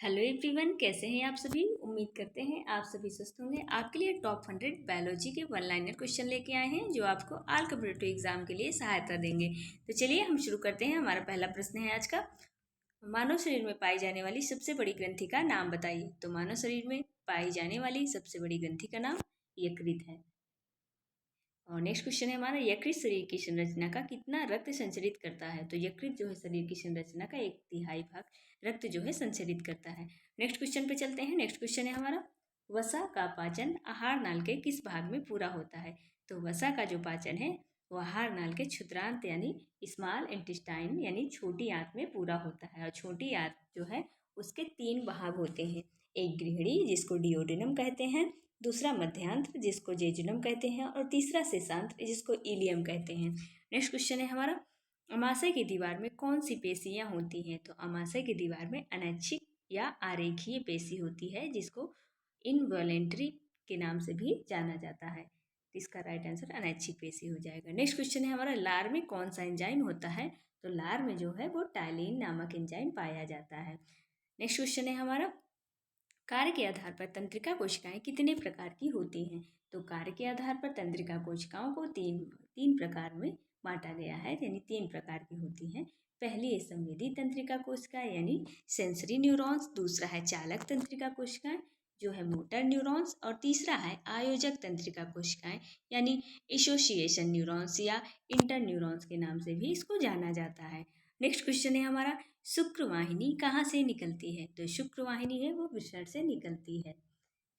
Hello everyone, कैसे हैं आप सभी। उम्मीद करते हैं आप सभी स्वस्थ होंगे। आपके लिए टॉप 100 बायोलॉजी के वन लाइनर क्वेश्चन लेके आए हैं जो आपको ऑल कॉम्पिटिटिव एग्जाम के लिए सहायता देंगे। तो चलिए हम शुरू करते हैं। हमारा पहला प्रश्न है आज का, मानव शरीर में पाई जाने वाली सबसे बड़ी ग्रंथि का नाम बताइए। तो मानव शरीर में पाई जाने वाली सबसे बड़ी ग्रंथि का नाम यकृत है। और नेक्स्ट क्वेश्चन है हमारा, यकृत शरीर की संरचना का कितना रक्त संचरित करता है। तो यकृत जो है शरीर की संरचना का 1/3 भाग रक्त जो है संचरित करता है। नेक्स्ट क्वेश्चन पे चलते हैं। नेक्स्ट क्वेश्चन है हमारा, वसा का पाचन आहार नाल के किस भाग में पूरा होता है। तो वसा का जो पाचन है वह आहार नाल के क्षुद्रांत यानी स्मॉल इंटेस्टाइन यानी छोटी आंत में पूरा होता है। और छोटी आंत जो है उसके 3 भाग होते हैं, एक गृहिणी जिसको डिओडिनम कहते हैं, दूसरा मध्यांत्र जिसको जेजुनम कहते हैं, और तीसरा शेषांत्र जिसको इलियम कहते हैं। नेक्स्ट क्वेश्चन है हमारा, अमाशय की दीवार में कौन सी पेशियां होती हैं। तो अमाशय की दीवार में अनैच्छिक या आरेखीय पेशी होती है जिसको इनवॉलेंट्री के नाम से भी जाना जाता है। तो इसका राइट आंसर अनैच्छिक पेशी हो जाएगा। नेक्स्ट क्वेश्चन है हमारा, लार में कौन सा एंजाइम होता है। तो लार में जो है वो टाइलिन नामक एंजाइम पाया जाता है। नेक्स्ट क्वेश्चन है हमारा, कार्य के आधार पर तंत्रिका कोशिकाएं कितने प्रकार की होती हैं। तो कार्य के आधार पर तंत्रिका कोशिकाओं को तीन प्रकार में बांटा गया है, यानी 3 प्रकार की होती हैं। पहली है संवेदी तंत्रिका कोशिका यानी सेंसरी न्यूरॉन्स, दूसरा है चालक तंत्रिका कोशिकाएं जो है मोटर न्यूरॉन्स, और तीसरा है आयोजक तंत्रिका कोशिकाएं यानी एसोसिएशन न्यूरॉन्स या इंटर न्यूरॉन्स के नाम से भी इसको जाना जाता है। नेक्स्ट क्वेश्चन है हमारा, शुक्रवाहिनी कहाँ से निकलती है। तो शुक्रवाहिनी है वो वृषण से निकलती है।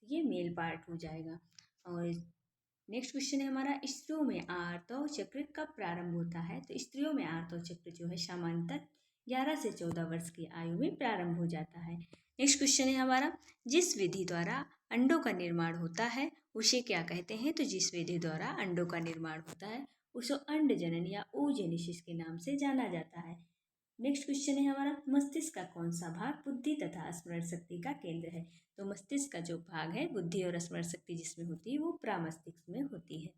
ये मेल पार्ट हो जाएगा। और नेक्स्ट क्वेश्चन है हमारा, स्त्रियों में आर्तव चक्र कब प्रारंभ होता है। तो स्त्रियों में आर्तव चक्र जो है सामान्यतः 11 से 14 वर्ष की आयु में प्रारंभ हो जाता है। नेक्स्ट क्वेश्चन है हमारा, जिस विधि द्वारा अंडों का निर्माण होता है उसे क्या कहते हैं। तो जिस विधि द्वारा अंडों का निर्माण होता है उसे अंड जनन या ओजेनेसिस के नाम से जाना जाता है। नेक्स्ट क्वेश्चन है हमारा, मस्तिष्क का कौन सा भाग बुद्धि तथा स्मरण शक्ति का केंद्र है। तो मस्तिष्क का जो भाग है बुद्धि और स्मरण शक्ति जिसमें होती है वो प्रामस्तिष्क में होती है।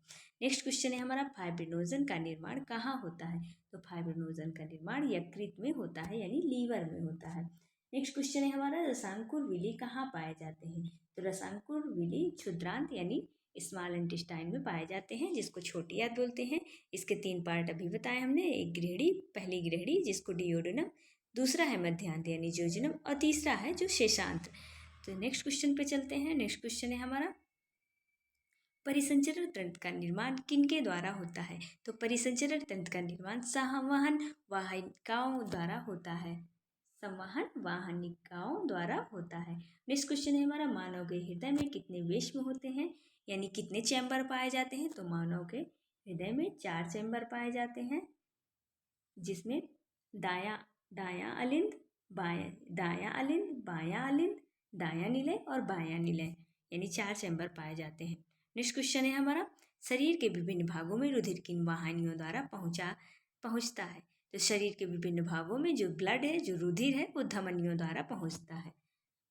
नेक्स्ट क्वेश्चन है हमारा, फाइब्रिनोजन का निर्माण कहाँ होता है। तो फाइब्रिनोजन का निर्माण यकृत में होता है यानी लीवर में होता है। नेक्स्ट क्वेश्चन है हमारा, रसांकुर विली कहाँ पाए जाते हैं। तो रसांकुर विली क्षुद्रांत यानी स्मॉल इंटेस्टाइन में पाए जाते हैं जिसको छोटी आंत बोलते हैं। इसके 3 पार्ट अभी बताए हमने, एक गृहिणी, पहली गृहिणी जिसको डिओडिनम, दूसरा है मध्यांत यानी जोजिनम, और तीसरा है जो शेषांत। तो नेक्स्ट क्वेश्चन पे चलते हैं। नेक्स्ट क्वेश्चन है हमारा, परिसंचरण तंत्र का निर्माण किनके द्वारा होता है। तो परिसंचरण तंत्र का निर्माण संवहन वाहिकाओं द्वारा होता है, संवहन वाहिकाओं द्वारा होता है। नेक्स्ट क्वेश्चन है हमारा, मानव के हृदय में कितने वेश्म होते हैं यानी कितने चैम्बर पाए जाते हैं। तो मानव के हृदय में 4 चैम्बर पाए जाते हैं जिसमें दाया दाया अलिंद, दाया अलिंद, बाया अलिंद, दाया निलय और बाया निलय यानी 4 चैम्बर पाए जाते हैं। नेक्स्ट क्वेश्चन है हमारा, शरीर के विभिन्न भागों में रुधिर किन वाहिनियों द्वारा पहुंचता है। तो शरीर के विभिन्न भागों में जो ब्लड है, जो रुधिर है, वो धमनियों द्वारा पहुंचता है,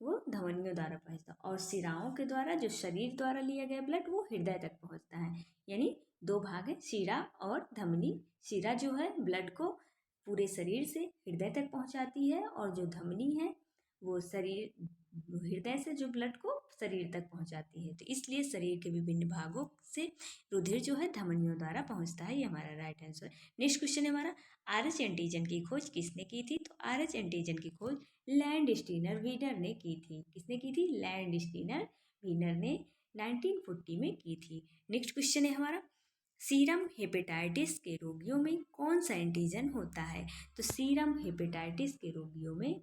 वो धमनियों द्वारा पहुंचता है। और शिराओं के द्वारा जो शरीर द्वारा लिया गया ब्लड वो हृदय तक पहुंचता है। यानी 2 भाग है, शिरा और धमनी। शिरा जो है ब्लड को पूरे शरीर से हृदय तक पहुंचाती है, और जो धमनी है वो शरीर हृदय से जो ब्लड को शरीर तक पहुंचाती है। तो इसलिए शरीर के विभिन्न भागों से रुधिर जो है धमनियों द्वारा पहुंचता है। ये हमारा राइट आंसर। नेक्स्ट क्वेश्चन है हमारा, RH एंटीजन की खोज किसने की थी। तो RH एंटीजन की खोज लैंडस्टीनर वीनर ने की थी। किसने की थी, लैंडस्टीनर वीनर ने 1940 में की थी। नेक्स्ट क्वेश्चन है हमारा, सीरम हेपेटाइटिस के रोगियों में कौन सा एंटीजन होता है। तो सीरम हेपेटाइटिस के रोगियों में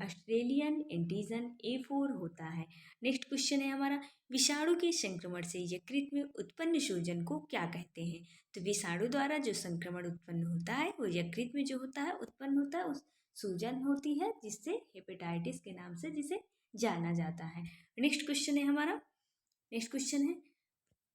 ऑस्ट्रेलियन एंटीजन A4 होता है। नेक्स्ट क्वेश्चन है हमारा, विषाणु के संक्रमण से यकृत में उत्पन्न सूजन को क्या कहते हैं। तो विषाणु द्वारा जो संक्रमण उत्पन्न होता है वो यकृत में जो होता है उत्पन्न होता है, उस सूजन होती है जिससे हेपेटाइटिस के नाम से जिसे जाना जाता है। नेक्स्ट क्वेश्चन है हमारा, नेक्स्ट क्वेश्चन है,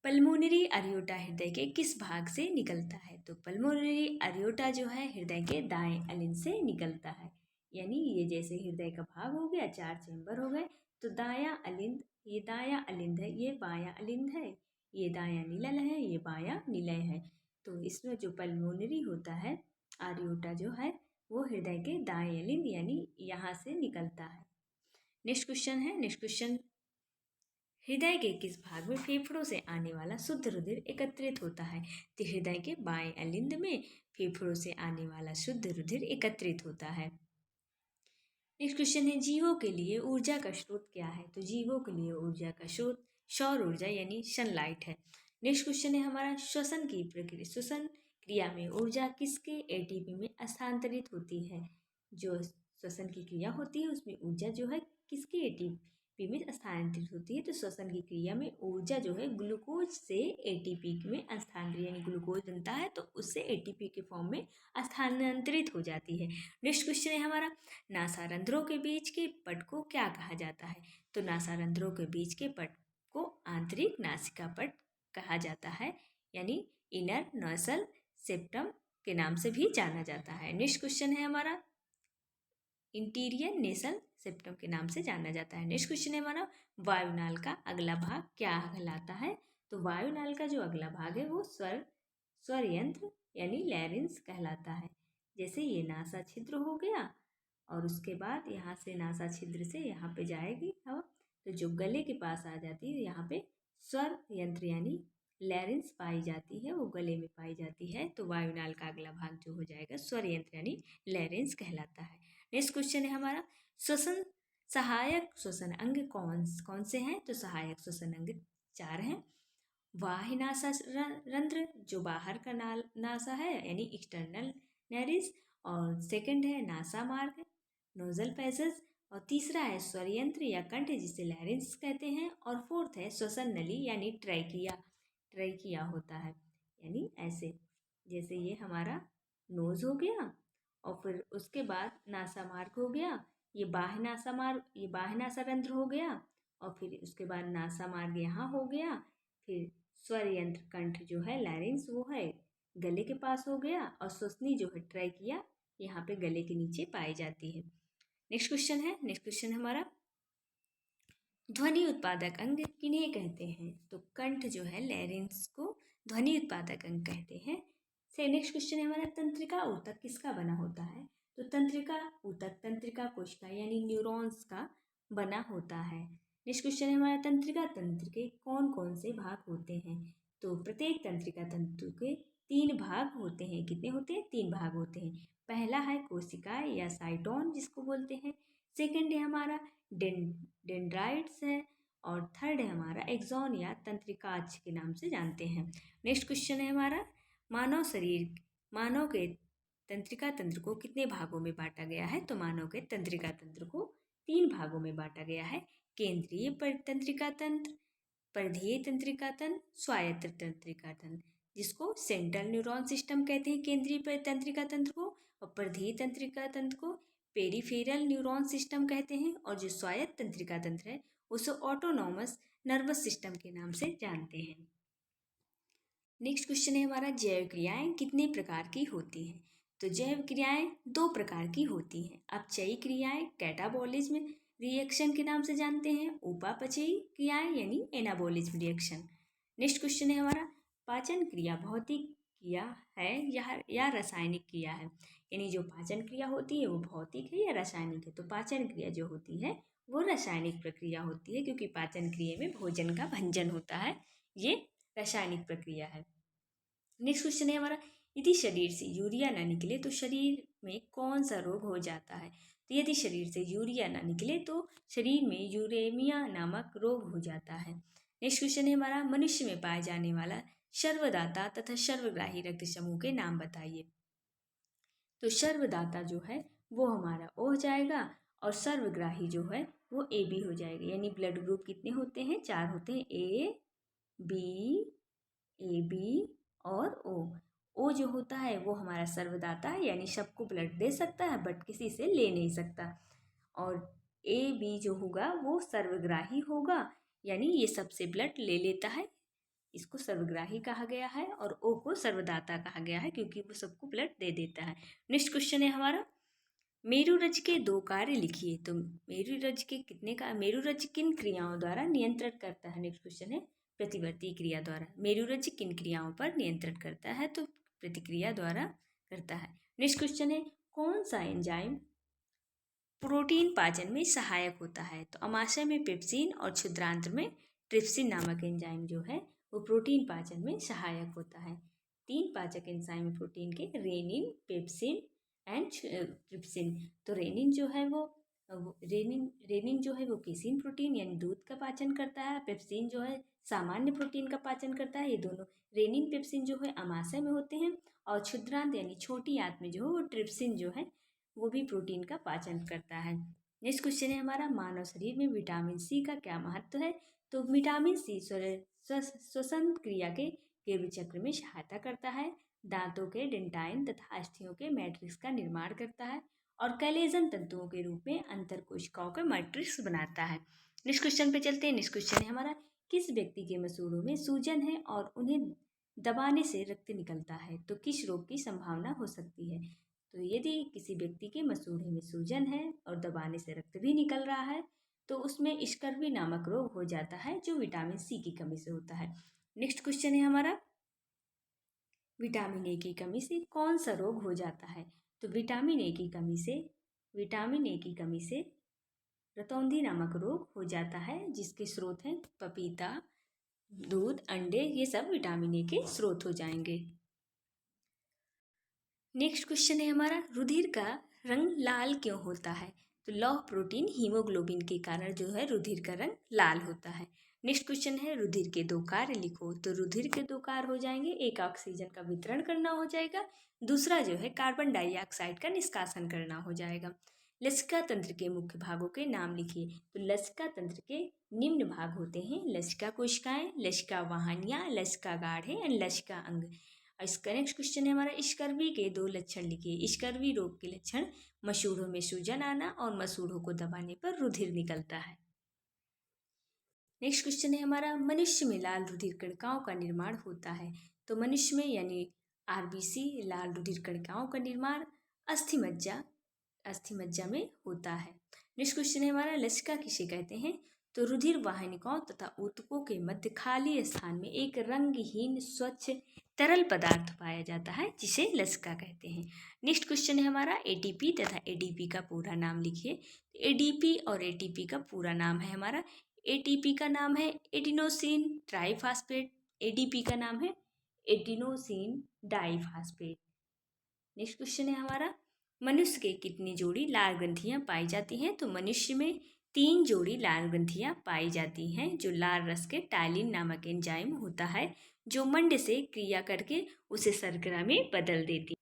पल्मोनरी अरियोटा हृदय के किस भाग से निकलता है। तो पल्मोनरी अरियोटा जो है हृदय के दाएं अलिंद से निकलता है। यानी ये जैसे हृदय का भाग हो गया, 4 चैम्बर हो गए, तो दाया अलिंद, ये दाया अलिंद है, ये बाया अलिंद है, ये दाया निलय है, ये बाया निलय है। तो इसमें जो पल्मोनरी होता है आरियोटा जो है वो हृदय के दाएं अलिंद यानी यहाँ से निकलता है। नेक्स्ट क्वेश्चन, हृदय के किस भाग में फेफड़ों से आने वाला शुद्ध रुधिर एकत्रित होता है? तो हृदय के बाएं अलिंद में फेफड़ों से आने वाला शुद्ध रुधिर एकत्रित होता है। नेक्स्ट क्वेश्चन है, जीवों के लिए ऊर्जा का स्रोत क्या है? तो जीवों के लिए ऊर्जा का स्रोत सौर ऊर्जा यानी सनलाइट है। नेक्स्ट क्वेश्चन है हमारा, श्वसन की प्रक्रिया, श्वसन क्रिया में ऊर्जा किसके एटीपी में स्थानांतरित होती है? जो श्वसन की क्रिया होती है उसमें ऊर्जा जो है किसके एटीपी में स्थानांतरित होती है? तो श्वसन की क्रिया में ऊर्जा जो है ग्लूकोज से एटीपी में स्थानांतरित, यानी ग्लूकोज बनता है तो उससे एटीपी के फॉर्म में स्थानांतरित हो जाती है। नेक्स्ट क्वेश्चन है हमारा, नासारंध्रों के बीच के पट को क्या कहा जाता है? तो नासारंध्रों के बीच के पट को आंतरिक नासिका पट कहा जाता है, यानी इनर नोसल सेप्टम के नाम से भी जाना जाता है। नेक्स्ट क्वेश्चन है हमारा, इंटीरियर नेसल सेप्टम के नाम से जाना जाता है। नेक्स्ट क्वेश्चन है हमारा, वायुनाल का अगला भाग क्या कहलाता है? तो वायुनाल का जो अगला भाग है वो स्वर यंत्र यानी लैरिंक्स कहलाता है। जैसे ये नासा छिद्र हो गया और उसके बाद यहाँ से नासा छिद्र से यहाँ पे जाएगी हवा, तो जो गले के पास आ जाती है यहाँ पे स्वर यंत्र यानी लैरिंक्स पाई जाती है, वो गले में पाई जाती है। तो वायुनाल का अगला भाग जो हो जाएगा स्वर यंत्र यानी लैरिंक्स कहलाता है। नेक्स्ट क्वेश्चन है हमारा, श्वसन सहायक श्वसन अंग कौन कौन से हैं? तो सहायक श्वसन अंग 4 हैं। बाह्य नासा रंध्र जो बाहर का नासा है यानी एक्सटर्नल नेरिस, और सेकंड है नासा मार्ग नोजल पैसेज, और तीसरा है स्वर यंत्र या कंठ जिसे लैरिंक्स कहते हैं, और फोर्थ है श्वसन नली यानी ट्रैकिया होता है, यानी ऐसे जैसे ये हमारा नोज हो गया और फिर उसके बाद नासा मार्ग हो गया, ये बाह्य नासा रंध्र हो गया, और फिर उसके बाद नासा मार्ग यहाँ हो गया, फिर स्वर यंत्र कंठ जो है लैरिंक्स वो है गले के पास हो गया, और श्वसनी जो है ट्रैकिया यहाँ पे गले के नीचे पाई जाती है। नेक्स्ट क्वेश्चन है हमारा, ध्वनि उत्पादक अंग किन्हें कहते हैं? तो कंठ जो है लैरिंक्स को ध्वनि उत्पादक अंग कहते हैं। से नेक्स्ट क्वेश्चन है हमारा, तंत्रिका ऊतक किसका बना होता है? तो तंत्रिका ऊतक तंत्रिका कोशिका यानी न्यूरॉन्स का बना होता है। नेक्स्ट क्वेश्चन है हमारा, तंत्रिका तंत्र के कौन कौन से भाग होते हैं? तो प्रत्येक तंत्रिका तंतु के 3 भाग होते हैं। कितने होते हैं? 3 भाग होते हैं। पहला है कोशिका या साइटोन जिसको बोलते हैं, सेकेंड है हमारा डेंड्राइट्स है, और थर्ड है हमारा एक्सॉन या तंत्रिकाक्ष के नाम से जानते हैं। नेक्स्ट क्वेश्चन है हमारा, मानव के तंत्रिका तंत्र को कितने भागों में बांटा गया है? तो मानव के तंत्रिका तंत्र को 3 भागों में बांटा गया है, केंद्रीय तंत्रिका तंत्र, परिधीय तंत्रिका तंत्र, स्वायत्त तंत्रिका तंत्र, जिसको सेंट्रल न्यूरॉन सिस्टम कहते हैं केंद्रीय तंत्रिका तंत्र को, और परिधीय तंत्रिका तंत्र को पेरिफेरल न्यूरॉन सिस्टम कहते हैं, और जो स्वायत्त तंत्रिका तंत्र है उसे ऑटोनॉमस नर्वस सिस्टम के नाम से जानते हैं। नेक्स्ट क्वेश्चन है हमारा, जैव क्रियाएं कितने प्रकार की होती हैं? तो जैव क्रियाएं 2 प्रकार की होती हैं। अपचयी क्रियाएं कैटाबॉलिज्म रिएक्शन के नाम से जानते हैं, उपापचयी क्रियाएं यानी एनाबॉलिज्म रिएक्शन। नेक्स्ट क्वेश्चन है हमारा, पाचन क्रिया भौतिक क्रिया है या रासायनिक क्रिया है? यानी जो पाचन क्रिया होती है वो भौतिक है या रासायनिक है? तो पाचन क्रिया जो होती है वो रासायनिक प्रक्रिया होती है, क्योंकि पाचन क्रिया में भोजन का भंजन होता है, ये रासायनिक प्रक्रिया है। नेक्स्ट क्वेश्चन है हमारा, यदि शरीर से यूरिया ना निकले तो शरीर में कौन सा रोग हो जाता है? तो यदि शरीर से यूरिया ना निकले तो शरीर में यूरेमिया नामक रोग हो जाता है। नेक्स्ट क्वेश्चन है हमारा, मनुष्य में पाए जाने वाला सर्वदाता तथा सर्वग्राही रक्त समूह के नाम बताइए। तो सर्वदाता जो है वो हमारा O हो जाएगा, और सर्वग्राही जो है वो AB हो जाएगा। यानी ब्लड ग्रुप कितने होते हैं? 4 होते हैं, AB, AB और O जो होता है वो हमारा सर्वदाता है, यानी सबको ब्लड दे सकता है बट किसी से ले नहीं सकता, और AB जो होगा वो सर्वग्राही होगा, यानी ये सबसे ब्लड ले लेता है, इसको सर्वग्राही कहा गया है, और O को सर्वदाता कहा गया है क्योंकि वो सबको ब्लड दे देता है। नेक्स्ट क्वेश्चन है हमारा, मेरुरज के 2 कार्य लिखिए। तो मेरुरज किन क्रियाओं द्वारा नियंत्रण करता है? नेक्स्ट क्वेश्चन है, प्रतिवर्ती क्रिया द्वारा। मेरुरज किन क्रियाओं पर नियंत्रण करता है? तो प्रतिक्रिया द्वारा करता है। नेक्स्ट क्वेश्चन है, कौन सा एंजाइम प्रोटीन पाचन में सहायक होता है। तो अमाशय में पेप्सिन और क्षुद्रांत्र में ट्रिप्सिन नामक एंजाइम जो है वो प्रोटीन पाचन में सहायक होता है। 3 पाचक एंजाइम प्रोटीन के, रेनिन, पेप्सिन एंड ट्रिप्सिन। तो रेनिन जो है वो रेनिन जो है वो केसिन प्रोटीन यानी दूध का पाचन करता है। पेप्सिन जो है सामान्य प्रोटीन का पाचन करता है। ये दोनों रेनिन पेप्सिन जो है अमाशय में होते हैं। और क्षुद्रांत यानी छोटी आंत में जो है वो ट्रिप्सिन जो है वो भी प्रोटीन का पाचन करता है। नेक्स्ट क्वेश्चन है हमारा, मानव शरीर में विटामिन सी का क्या महत्व है। तो विटामिन सी श्वसन क्रिया के कीर्व चक्र में सहायता करता है, दांतों के डेंटाइन तथा अस्थियों के मैट्रिक्स का निर्माण करता है और कैलेजन तंतुओं के रूप में अंतर कोशिकाओं का मैट्रिक्स बनाता है। नेक्स्ट क्वेश्चन पे चलते हैं। नेक्स्ट क्वेश्चन है हमारा, किस व्यक्ति के मसूड़ों में सूजन है और उन्हें दबाने से रक्त निकलता है, तो किस रोग की संभावना हो सकती है। तो यदि किसी व्यक्ति के मसूड़े में सूजन है और दबाने से रक्त भी निकल रहा है तो उसमें स्कर्वी नामक रोग हो जाता है जो विटामिन सी की कमी से होता है। नेक्स्ट क्वेश्चन है हमारा, विटामिन ए की कमी से कौन सा रोग हो जाता है। तो विटामिन ए की कमी से रतौंधी नामक रोग हो जाता है, जिसके स्रोत हैं पपीता, दूध, अंडे, ये सब विटामिन ए के स्रोत हो जाएंगे। नेक्स्ट क्वेश्चन है हमारा, रुधिर का रंग लाल क्यों होता है। तो लौह प्रोटीन हीमोग्लोबिन के कारण जो है रुधिर का रंग लाल होता है। नेक्स्ट क्वेश्चन है, रुधिर के 2 कार्य लिखो। तो रुधिर के 2 कार्य हो जाएंगे, एक ऑक्सीजन का वितरण करना हो जाएगा, दूसरा जो है कार्बन डाइऑक्साइड का निष्कासन करना हो जाएगा। लसिका तंत्र के मुख्य भागों के नाम लिखिए। तो लसिका तंत्र के निम्न भाग होते हैं, लसिका कोशिकाएं, लसिका वाहिनियां, लसिका गाढ़े एंड लसिका अंग। इसका नेक्स्ट क्वेश्चन है हमारा, स्कर्वी के 2 लक्षण लिखिए। स्कर्वी रोग के लक्षण, मसूड़ों में सूजन आना और मसूड़ों को दबाने पर रुधिर निकलता है। नेक्स्ट क्वेश्चन है हमारा, मनुष्य में लाल रुधिर कणिकाओं का निर्माण होता है। तो मनुष्य में यानी आरबीसी लाल रुधिर कणिकाओं का निर्माण अस्थि मज्जा में होता है। नेक्स्ट क्वेश्चन है हमारा, लसिका किसे कहते हैं। तो रुधिर वाहिनिकाओं तथा ऊतकों के मध्य खाली स्थान में एक रंगहीन स्वच्छ तरल पदार्थ पाया जाता है, जिसे लसिका कहते हैं। नेक्स्ट क्वेश्चन है हमारा, एटीपी तथा एडीपी का पूरा नाम लिखिए। एडीपी और एटीपी का पूरा नाम है हमारा, एटीपी का नाम है एडिनोसिन ट्राइफॉस्फेट, एडीपी का नाम है एडिनोसिन डाइफॉस्फेट। नेक्स्ट क्वेश्चन है हमारा, मनुष्य के कितनी जोड़ी लाल ग्रंथियां पाई जाती हैं। तो मनुष्य में 3 जोड़ी लाल ग्रंथियां पाई जाती हैं, जो लाल रस के टाइलिन नामक एंजाइम होता है, जो मंड से क्रिया करके उसे शर्करा में बदल देती।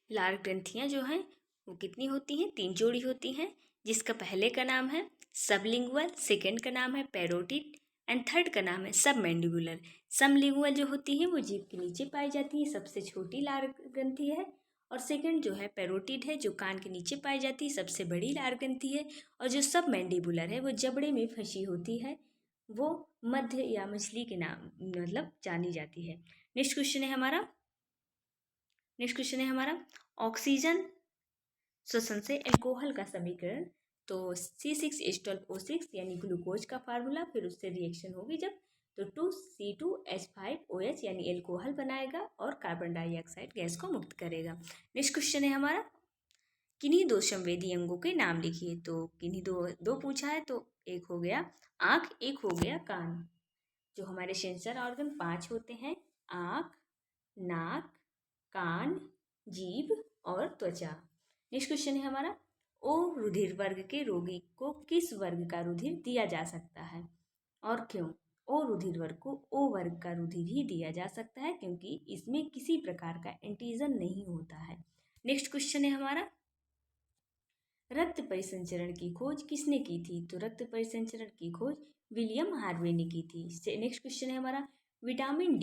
लाल ग्रंथियां जो हैं वो कितनी होती हैं, 3 जोड़ी होती हैं, जिसका पहले का नाम है सबलिंगुअल, सेकेंड का नाम है पैरोटिड एंड थर्ड का नाम है सबमैंडिबुलर। सबलिंगुअल जो होती है वो जीभ के नीचे पाई जाती है, सबसे छोटी लाल ग्रंथि है। और सेकेंड जो है पैरोटिड है, जो कान के नीचे पाई जाती है, सबसे बड़ी लाल ग्रंथि है। और जो सबमैंडिबुलर है वो जबड़े में फंसी होती है, वो मध्य या मछली के नाम मतलब जानी जाती है। नेक्स्ट क्वेश्चन है हमारा, ऑक्सीजन श्वसन से अल्कोहल का समीकरण। तो C6H12O6 यानी ग्लूकोज का फार्मूला, फिर उससे रिएक्शन होगी जब तो 2C2H5OH यानी एल्कोहल बनाएगा और कार्बन डाइऑक्साइड गैस को मुक्त करेगा। नेक्स्ट क्वेश्चन है हमारा, किन्हीं 2 संवेदी अंगों के नाम लिखिए। तो किन्हीं दो पूछा है, तो एक हो गया आँख, एक हो गया कान। जो हमारे सेंसर ऑर्गन 5 होते हैं, आँख, नाक, कान, जीभ और त्वचा। नेक्स्ट क्वेश्चन है हमारा, ओ रुधिर वर्ग के रोगी को किस वर्ग का रुधिर दिया जा सकता है और क्यों। ओ रुधिर वर्ग को ओ वर्ग का रुधिर ही दिया जा सकता है, क्योंकि इसमें किसी प्रकार का एंटीजन नहीं होता है। नेक्स्ट क्वेश्चन है हमारा, रक्त परिसंचरण की खोज किसने की थी। तो रक्त परिसंचरण की खोज विलियम हार्वे ने की थी। नेक्स्ट क्वेश्चन है हमारा, विटामिन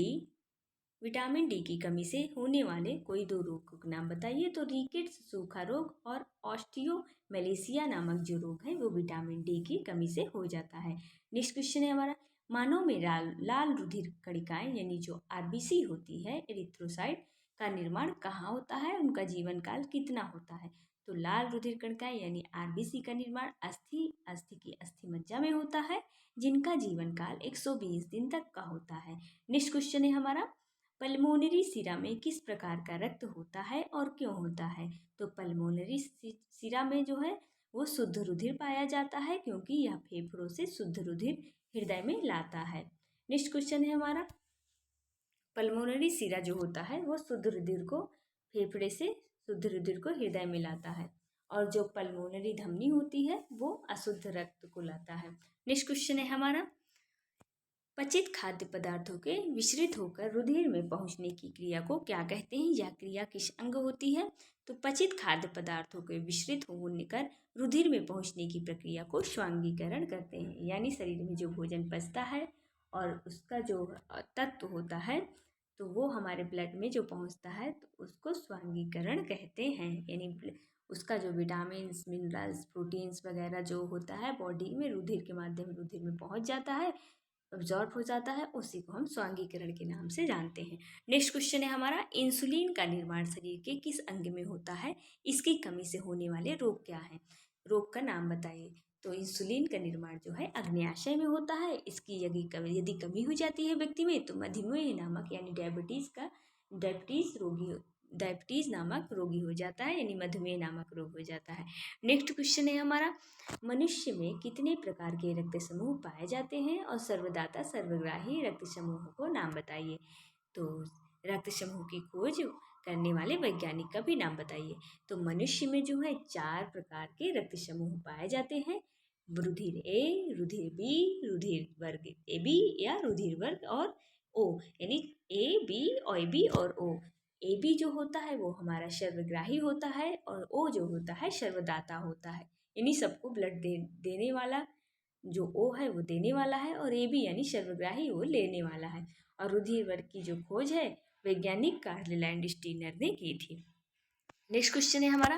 डी की कमी से होने वाले कोई 2 रोगों के नाम बताइए। तो रिकेट्स सूखा रोग और ऑस्टियोमेलेसिया नामक जो रोग है वो विटामिन डी की कमी से हो जाता है। नेक्स्ट क्वेश्चन है हमारा, मानव में लाल रुधिर कणिकाएं यानी जो आरबीसी होती है, एरिथ्रोसाइट का निर्माण कहाँ होता है, उनका जीवन काल कितना होता है। तो लाल रुधिर कणिकाएं यानी आरबीसी का निर्माण अस्थि की अस्थि मज्जा में होता है, जिनका जीवन काल 120 दिन तक का होता है। नेक्स्ट क्वेश्चन है हमारा, पल्मोनरी सिरा में किस प्रकार का रक्त होता है और क्यों होता है? तो पल्मोनरी सिरा में जो है वो शुद्ध रुधिर पाया जाता है, क्योंकि यह फेफड़ों से शुद्ध रुधिर हृदय में लाता है। नेक्स्ट क्वेश्चन है हमारा, पल्मोनरी सिरा जो होता है वो शुद्ध रुधिर को फेफड़े से शुद्ध रुधिर को हृदय में लाता है, और जो पल्मोनरी धमनी होती है वो अशुद्ध रक्त को लाता है। नेक्स्ट क्वेश्चन है हमारा, पचित खाद्य पदार्थों के विषरित होकर रुधिर में पहुंचने की क्रिया को क्या कहते हैं? यह क्रिया किस अंग होती है? तो पचित खाद्य पदार्थों के विषरित होने कर रुधिर में पहुंचने की प्रक्रिया को स्वांगीकरण कहते हैं। यानी शरीर में जो भोजन पचता है और उसका जो तत्व होता है तो वो हमारे ब्लड में जो पहुंचता है तो उसको स्वांगीकरण कहते हैं। यानी उसका जो विटामिन्स, मिनरल्स, प्रोटीन्स वगैरह जो होता है बॉडी में रुधिर के माध्यम रुधिर में पहुंच जाता है, अब्जॉर्ब हो जाता है, उसी को हम स्वांगीकरण के नाम से जानते हैं। नेक्स्ट क्वेश्चन है हमारा, इंसुलिन का निर्माण शरीर के किस अंग में होता है? इसकी कमी से होने वाले रोग क्या हैं? रोग का नाम बताइए। तो इंसुलिन का निर्माण जो है अग्न्याशय में होता है। इसकी यदि कमी हो जाती है व्यक्ति में तो मधुमेह नामक यानी डायबिटीज नामक रोगी हो जाता है, यानी मधुमेह नामक रोग हो जाता है। नेक्स्ट क्वेश्चन है हमारा, मनुष्य में कितने प्रकार के रक्त समूह पाए जाते हैं और सर्वदाता सर्वग्राही रक्त समूहों को नाम बताइए। तो रक्त समूह की खोज करने वाले वैज्ञानिक का भी नाम बताइए। तो मनुष्य में जो है 4 प्रकार के रक्त समूह पाए जाते हैं, रुधिर ए, रुधिर बी, रुधिर वर्ग ए बी या रुधिर वर्ग और ओ, यानी ए बी और बी और ओ। ए बी जो होता है वो हमारा सर्वग्राही होता है और ओ जो होता है सर्वदाता होता है, यानी सबको ब्लड देने वाला। जो ओ है वो देने वाला है और ए बी यानी सर्वग्राही वो लेने वाला है। और रुधिर वर्ग की जो खोज है वैज्ञानिक कार्ल लैंडस्टीनर ने की थी। नेक्स्ट क्वेश्चन है हमारा,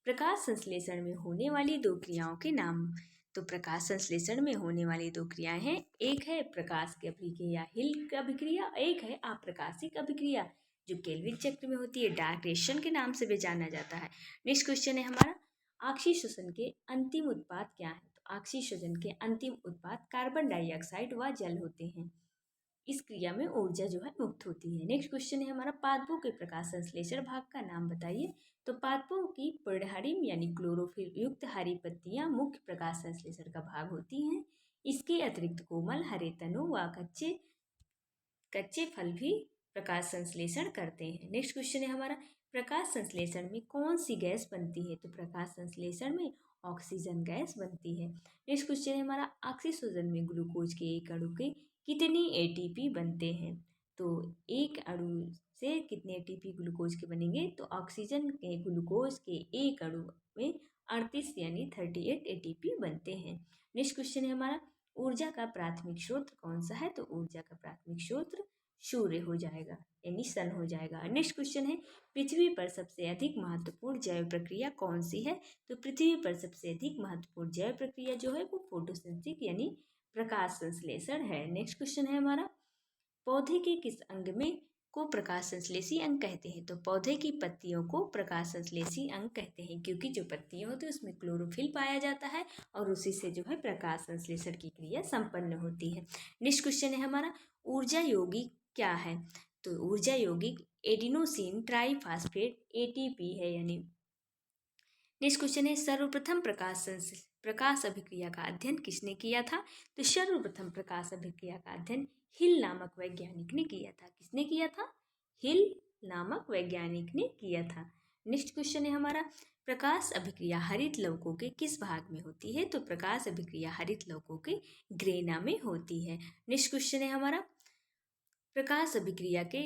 प्रकाश संश्लेषण में होने वाली 2 क्रियाओं के नाम। तो प्रकाश संश्लेषण में होने वाली 2 क्रियाएं हैं, एक है प्रकाश की अभिक्रिया हिल अभिक्रिया, एक है अप्रकाशिक अभिक्रिया जो केल्विन चक्र में होती है, डार्क रिएक्शन के नाम से भी जाना जाता है। नेक्स्ट क्वेश्चन है हमारा, ऑक्सीश्वसन के अंतिम उत्पाद क्या है? तो ऑक्सीश्वसन के अंतिम उत्पाद कार्बन डाइऑक्साइड व जल होते हैं। इस क्रिया में ऊर्जा जो है मुक्त होती है। नेक्स्ट क्वेश्चन है हमारा, पादपों के प्रकाश संश्लेषण भाग का नाम बताइए। तो पादपों की पर्णहरिम यानी क्लोरोफिल युक्त हरी पत्तियां मुख्य प्रकाश संश्लेषण का भाग होती हैं। इसके अतिरिक्त कोमल हरे तनों व कच्चे फल भी प्रकाश संश्लेषण करते हैं। नेक्स्ट क्वेश्चन है हमारा, प्रकाश संश्लेषण में कौन सी गैस बनती है? तो प्रकाश संश्लेषण में ऑक्सीजन गैस बनती है। नेक्स्ट क्वेश्चन है हमारा, ऑक्सीजन में ग्लूकोज के एक अणु के कितने एटीपी बनते हैं? तो एक अणु से कितने एटीपी ग्लूकोज के बनेंगे? तो ऑक्सीजन के ग्लूकोज के एक अणु में 38 यानी 38 एटीपी बनते हैं। नेक्स्ट क्वेश्चन है हमारा, ऊर्जा का प्राथमिक स्रोत कौन सा है? तो ऊर्जा का प्राथमिक स्रोत सूर्य हो जाएगा, यानी सन हो जाएगा। नेक्स्ट क्वेश्चन है, पृथ्वी पर सबसे अधिक महत्वपूर्ण जैव प्रक्रिया कौन सी है? तो पृथ्वी पर सबसे अधिक महत्वपूर्ण जैव प्रक्रिया जो है वो फोटोसिंथेसिस यानी प्रकाश संश्लेषण है। नेक्स्ट क्वेश्चन है हमारा, पौधे के किस अंग में को प्रकाश संश्लेषी अंग कहते हैं? तो पौधे की पत्तियों को प्रकाश संश्लेषी अंग कहते हैं, क्योंकि जो पत्तियां होती है उसमें क्लोरोफिल पाया जाता है और उसी से जो है प्रकाश संश्लेषण की क्रिया संपन्न होती है। नेक्स्ट क्वेश्चन है हमारा, ऊर्जा यौगिक क्या है? तो ऊर्जा यौगिक एडिनोसिन ट्राइफॉस्फेट एटीपी है, यानी। नेक्स्ट क्वेश्चन है, सर्वप्रथम प्रकाश अभिक्रिया का अध्ययन किसने किया था? तो सर्वप्रथम प्रकाश अभिक्रिया का अध्ययन हिल नामक वैज्ञानिक ने किया था। किसने किया था? हिल नामक वैज्ञानिक ने किया था। नेक्स्ट क्वेश्चन है हमारा, प्रकाश अभिक्रिया हरित लवकों के किस भाग में होती है? तो प्रकाश अभिक्रिया हरित लवकों के ग्रेना में होती है। नेक्स्ट क्वेश्चन है हमारा, प्रकाश अभिक्रिया के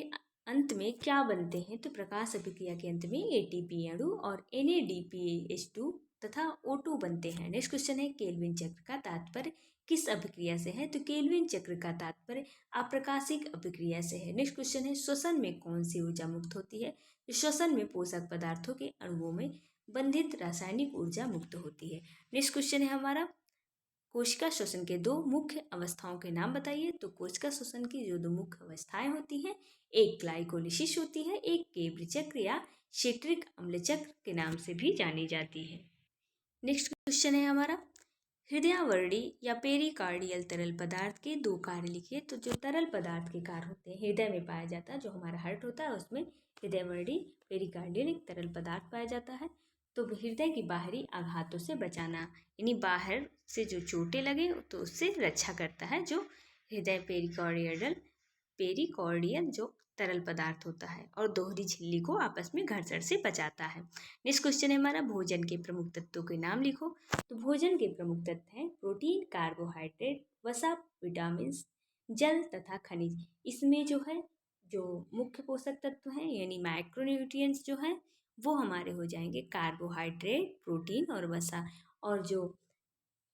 अंत में क्या बनते हैं? तो प्रकाश अभिक्रिया के अंत में एटीपी अणु और NADPH2 तथा O2 बनते हैं। नेक्स्ट क्वेश्चन है, केल्विन चक्र का तात्पर्य किस अभिक्रिया से है? तो केल्विन चक्र का तात्पर्य अप्रकाशिक अभिक्रिया से है। नेक्स्ट क्वेश्चन है, श्वसन में कौन सी ऊर्जा मुक्त होती है? तो श्वसन में पोषक पदार्थों के अणुओं में बंधित रासायनिक ऊर्जा मुक्त होती है। नेक्स्ट क्वेश्चन है हमारा, कोशिका श्वसन के 2 मुख्य अवस्थाओं के नाम बताइए। तो कोशिका श्वसन की जो 2 मुख्य अवस्थाएं होती हैं, एक ग्लाइकोलिसिस होती है, एक केब्र चक्र या सिट्रिक अम्ल चक्र के नाम से भी जानी जाती है। नेक्स्ट क्वेश्चन है हमारा, हृदयावर्णी या पेरिकार्डियल तरल पदार्थ के दो कार्य लिखिए। तो जो तरल पदार्थ के कार्य होते हैं हृदय में पाया जाता है, जो हमारा हार्ट होता है उसमें हृदयावर्णी पेरिकार्डियल एक तरल पदार्थ पाया जाता है। तो हृदय की बाहरी आघातों से बचाना, यानी बाहर से जो चोटें लगे तो उससे रक्षा करता है जो हृदय पेरिकॉर्डियल जो तरल पदार्थ होता है, और दोहरी झिल्ली को आपस में घर्षण से बचाता है। नेक्स्ट क्वेश्चन है हमारा, भोजन के प्रमुख तत्वों के नाम लिखो। तो भोजन के प्रमुख तत्व हैं प्रोटीन, कार्बोहाइड्रेट, वसा, विटामिन, जल तथा खनिज। इसमें जो है जो मुख्य पोषक तत्व हैं यानी माइक्रोन्यूट्रिएंट्स जो हैं वो हमारे हो जाएंगे कार्बोहाइड्रेट, प्रोटीन और वसा। और जो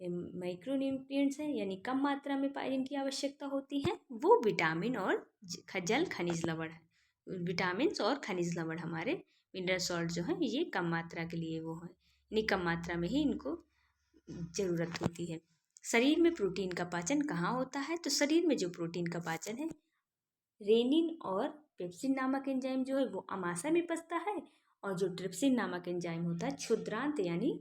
माइक्रोन्यूट्रिएंट्स हैं यानी कम मात्रा में पाए जिनकी आवश्यकता होती है वो विटामिन और जल खनिज लवण है। विटामिन और खनिज लवण हमारे मिनरल सॉल्ट जो है ये कम मात्रा के लिए वो है, यानी कम मात्रा में ही इनको ज़रूरत होती है। शरीर में प्रोटीन का पाचन कहाँ होता है? तो शरीर में जो प्रोटीन का पाचन है रेनिन और पेप्सिन नामक एंजाइम जो है वो अमाशय में पचता है, और जो ट्रिप्सिन नामक एंजाइम होता है क्षुद्रांत यानी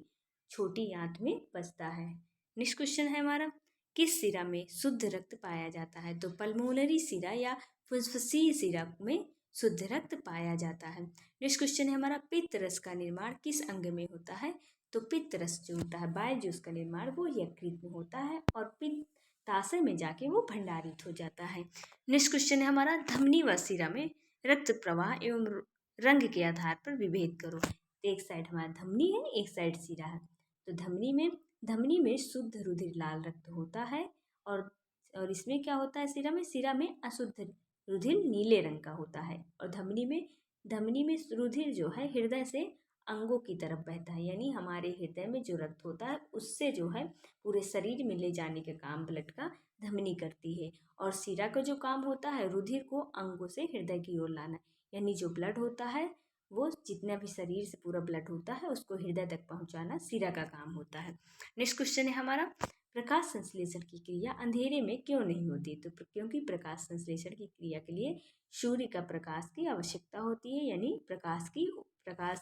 छोटी आंत में पचता है। नेक्स्ट क्वेश्चन है हमारा, किस सिरा में शुद्ध रक्त पाया जाता है? तो पल्मोनरी सिरा या फुफ्फुसीय सिरा में शुद्ध रक्त पाया जाता है। नेक्स्ट क्वेश्चन है हमारा, पित्त रस का निर्माण किस अंग में होता है? तो पित्त रस जो होता है बाइल जूस का निर्माण वो यकृत में होता है, और पित्ताशय में जाके वो भंडारित हो जाता है। नेक्स्ट क्वेश्चन है हमारा, धमनी व सिरा में रक्त प्रवाह एवं रंग के आधार पर विभेद करो। एक साइड हमारा धमनी है, एक साइड सिरा है। तो धमनी में शुद्ध रुधिर लाल रक्त होता है, और इसमें क्या होता है सिरा में अशुद्ध रुधिर नीले रंग का होता है। और धमनी में रुधिर जो है हृदय से अंगों की तरफ बहता है, यानी हमारे हृदय में जो रक्त होता है उससे जो है पूरे शरीर में ले जाने का काम ब्लड का धमनी करती है। और सिरा का जो काम होता है रुधिर को अंगों से हृदय की ओर लाना, यानी जो ब्लड होता है वो जितना भी शरीर से पूरा ब्लड होता है उसको हृदय तक पहुंचाना सिरा का काम होता है। नेक्स्ट क्वेश्चन है हमारा, प्रकाश संश्लेषण की क्रिया अंधेरे में क्यों नहीं होती? तो क्योंकि प्रकाश संश्लेषण की क्रिया के लिए सूर्य का प्रकाश की आवश्यकता होती है, यानी प्रकाश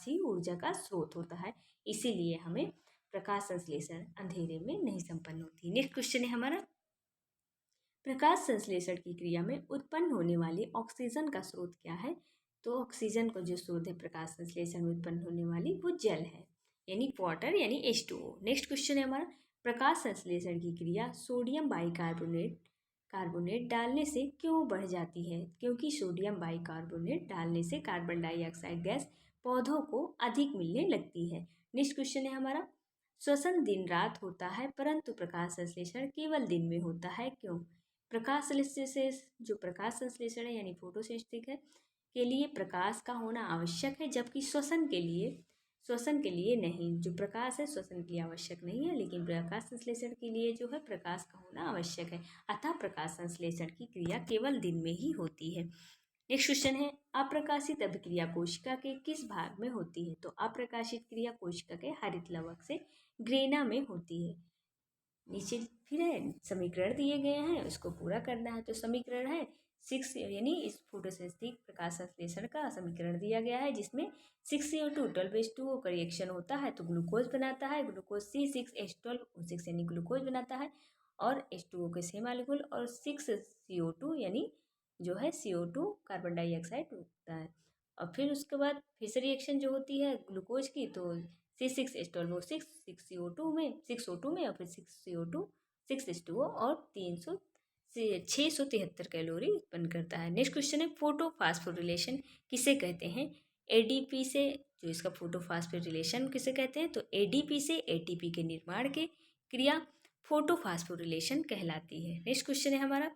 ही ऊर्जा का स्रोत होता है, इसीलिए हमें प्रकाश संश्लेषण अंधेरे में नहीं संपन्न होती। नेक्स्ट क्वेश्चन है हमारा, प्रकाश संश्लेषण की क्रिया में उत्पन्न होने वाली ऑक्सीजन का स्रोत क्या है? तो ऑक्सीजन का जो स्रोत है प्रकाश संश्लेषण में उत्पन्न होने वाली वो जल है, यानी वाटर यानी H2O। नेक्स्ट क्वेश्चन है हमारा, प्रकाश संश्लेषण की क्रिया सोडियम कार्बोनेट डालने से क्यों बढ़ जाती है? क्योंकि सोडियम बाइकार्बोनेट डालने से कार्बन डाइऑक्साइड गैस पौधों को अधिक मिलने लगती है। नेक्स्ट क्वेश्चन है हमारा, श्वसन दिन रात होता है परंतु प्रकाश संश्लेषण केवल दिन में होता है, क्यों? प्रकाश संश्लेषण जो प्रकाश संश्लेषण है यानी फोटोसिंथेसिस है के लिए प्रकाश का होना आवश्यक है, जबकि श्वसन के लिए नहीं। जो प्रकाश है श्वसन के लिए आवश्यक नहीं है, लेकिन प्रकाश संश्लेषण के लिए जो है प्रकाश का होना आवश्यक है, अतः प्रकाश संश्लेषण की क्रिया केवल दिन में ही होती है। नेक्स्ट क्वेश्चन है, अप्रकाशित अभिक्रिया कोशिका के किस भाग में होती है? तो अप्रकाशित क्रिया कोशिका के हरित लवक से ग्रेना में होती है। नीचे फिर है समीकरण दिए गए हैं उसको पूरा करना है। तो समीकरण है 6 यानी इस फोटोसिंथेसिस प्रकाश संश्लेषण का समीकरण दिया गया है, जिसमें 6CO2 12H2O का रिएक्शन होता है तो ग्लूकोज बनाता है, ग्लूकोज C6H12O6 यानी ग्लूकोज बनाता है, और H2O के सेम मॉलिक्यूल, और 6CO2 यानी जो है CO2 कार्बन डाइऑक्साइड होता है। और फिर उसके बाद फिर से रिएक्शन जो होती है ग्लूकोज की, तो C6H12O6 6O2 में और फिर 6CO2 6H2O और 673 कैलोरी उत्पन्न करता है। नेक्स्ट क्वेश्चन है, फोटोफॉस्फोरिलेशन किसे कहते हैं? एडीपी से जो इसका फोटोफॉस्फोरिलेशन किसे कहते हैं? तो एडीपी से एटीपी के निर्माण के क्रिया फोटोफॉस्फोरिलेशन कहलाती है। नेक्स्ट क्वेश्चन है हमारा,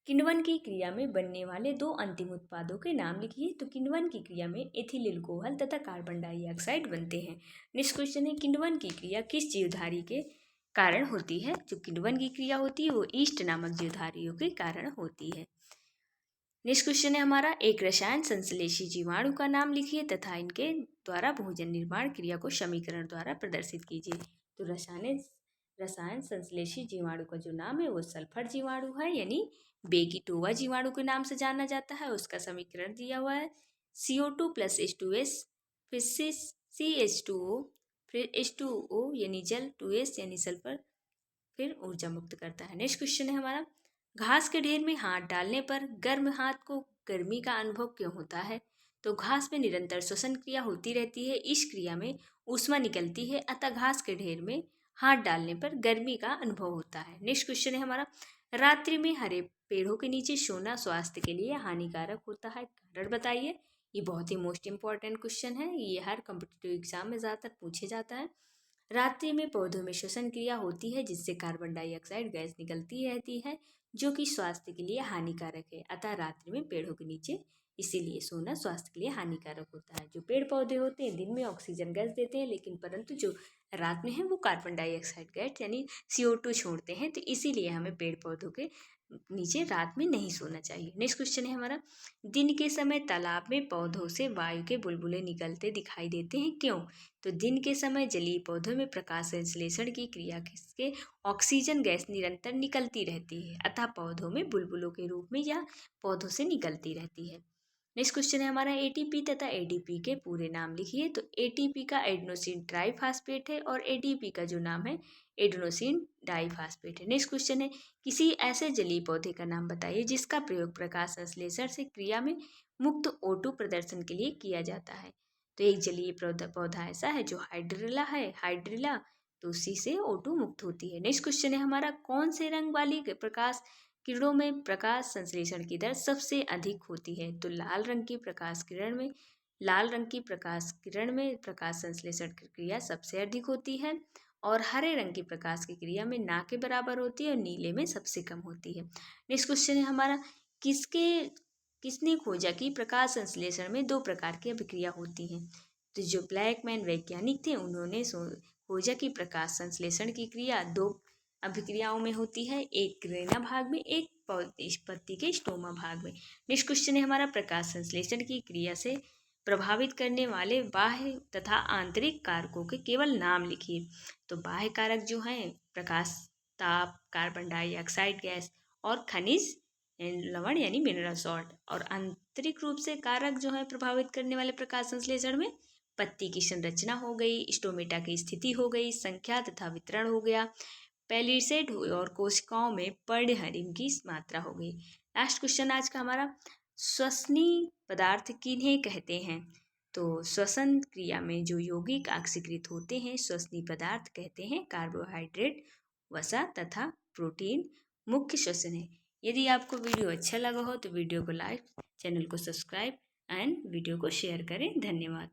किण्वन की क्रिया में बनने वाले दो अंतिम उत्पादों के नाम लिखिए। तो किण्वन की क्रिया में एथिल अल्कोहल तथा कार्बन डाइऑक्साइड बनते हैं। नेक्स्ट क्वेश्चन है, किण्वन की क्रिया किस जीवधारी के कारण होती है? जो किण्वन की क्रिया होती है वो ईस्ट नामक जीवधारियों के कारण होती है। नेक्स्ट क्वेश्चन है हमारा, एक रसायन संश्लेषी जीवाणु का नाम लिखिए तथा इनके द्वारा भोजन निर्माण क्रिया को समीकरण द्वारा प्रदर्शित कीजिए। तो रसायन संश्लेषी जीवाणु का जो नाम है वो सल्फर जीवाणु है, यानी बेगिटोवा जीवाणु के नाम से जाना जाता है। उसका समीकरण दिया हुआ है CO2 + H2S फिर CH2O फिर H2O यानी जल, 2S यानी सल्फर, फिर ऊर्जा मुक्त करता है। नेक्स्ट क्वेश्चन है हमारा, घास के ढेर में हाथ डालने पर गर्म हाथ को गर्मी का अनुभव क्यों होता है? तो घास में निरंतर श्वसन क्रिया होती रहती है, इस क्रिया में ऊष्मा निकलती है, अतः घास के ढेर में हाथ डालने पर गर्मी का अनुभव होता है। नेक्स्ट क्वेश्चन है हमारा, रात्रि में हरे पेड़ों के नीचे सोना स्वास्थ्य के लिए हानिकारक होता है, कारण बताइए। ये बहुत ही मोस्ट इंपॉर्टेंट क्वेश्चन है, ये हर कॉम्पिटिटिव एग्जाम में ज़्यादातर पूछे जाता है। रात्रि में पौधों में श्वसन क्रिया होती है जिससे कार्बन डाइऑक्साइड गैस निकलती रहती है जो कि स्वास्थ्य के लिए हानिकारक है, अतः रात्रि में पेड़ों के नीचे इसीलिए सोना स्वास्थ्य के लिए हानिकारक होता है। जो पेड़ पौधे होते हैं दिन में ऑक्सीजन गैस देते हैं, लेकिन परंतु जो रात में है वो कार्बन डाइऑक्साइड गैस यानी CO2 छोड़ते हैं, तो इसीलिए हमें पेड़ पौधों के नीचे रात में नहीं सोना चाहिए। नेक्स्ट क्वेश्चन है हमारा, दिन के समय तालाब में पौधों से वायु के बुलबुले निकलते दिखाई देते हैं, क्यों? तो दिन के समय जलीय पौधों में प्रकाश संश्लेषण की क्रिया से ऑक्सीजन गैस निरंतर निकलती रहती है, अतः पौधों में बुलबुलों के रूप में यह पौधों से निकलती रहती है। नेक्स्ट क्वेश्चन है हमारा, ATP तथा ADP के पूरे नाम लिखिए। तो ATP का एडेनोसिन ट्राइफास्फेट है और ADP का जो नाम है एडेनोसिन डाइफास्फेट है। नेक्स्ट क्वेश्चन है, किसी ऐसे जलीय पौधे का नाम बताइए जिसका प्रयोग प्रकाश संश्लेषण से क्रिया में मुक्त O2 प्रदर्शन के लिए किया जाता है। तो एक जलीय पौधा ऐसा है जो हाइड्रिला, तो उसी से O2 मुक्त होती है। नेक्स्ट क्वेश्चन है हमारा, कौन से रंग वाली प्रकाश किरणों में प्रकाश संश्लेषण की दर सबसे अधिक होती है? तो लाल रंग की प्रकाश किरण में प्रकाश संश्लेषण की क्रिया सबसे अधिक होती है, और हरे रंग की प्रकाश की क्रिया में ना के बराबर होती है और नीले में सबसे कम होती है। नेक्स्ट क्वेश्चन है हमारा, किसने खोजा कि प्रकाश संश्लेषण में 2 प्रकार की अभिक्रिया होती हैं? तो जो ब्लैकमैन वैज्ञानिक थे उन्होंने खोजा कि प्रकाश संश्लेषण की क्रिया 2 अभिक्रियाओं में होती है, एक ग्रेना भाग में, एक पत्ती के स्टोमा भाग में। नेक्स्ट क्वेश्चन है हमारा, प्रकाश संश्लेषण की क्रिया से प्रभावित करने वाले बाह्य तथा आंतरिक कारकों के केवल नाम लिखिए। तो बाह्य कारक जो हैं प्रकाश, ताप, कार्बन डाइऑक्साइड गैस और खनिज लवण यानी मिनरल सॉल्ट, और आंतरिक रूप से कारक जो है प्रभावित करने वाले प्रकाश संश्लेषण में पत्ती की संरचना हो गई, स्टोमेटा की स्थिति हो गई, संख्या तथा वितरण हो गया, पेलिसेड और कोशिकाओं में पर्णहरिम की मात्रा हो गई। लास्ट क्वेश्चन आज का हमारा, श्वसनीय पदार्थ किन्हें कहते हैं? तो श्वसन क्रिया में जो यौगिक ऑक्सीकृत होते हैं श्वसनीय पदार्थ कहते हैं कार्बोहाइड्रेट, वसा तथा प्रोटीन मुख्य श्वसन है। यदि आपको वीडियो अच्छा लगा हो तो वीडियो को लाइक, चैनल को सब्सक्राइब एंड वीडियो को शेयर करें। धन्यवाद।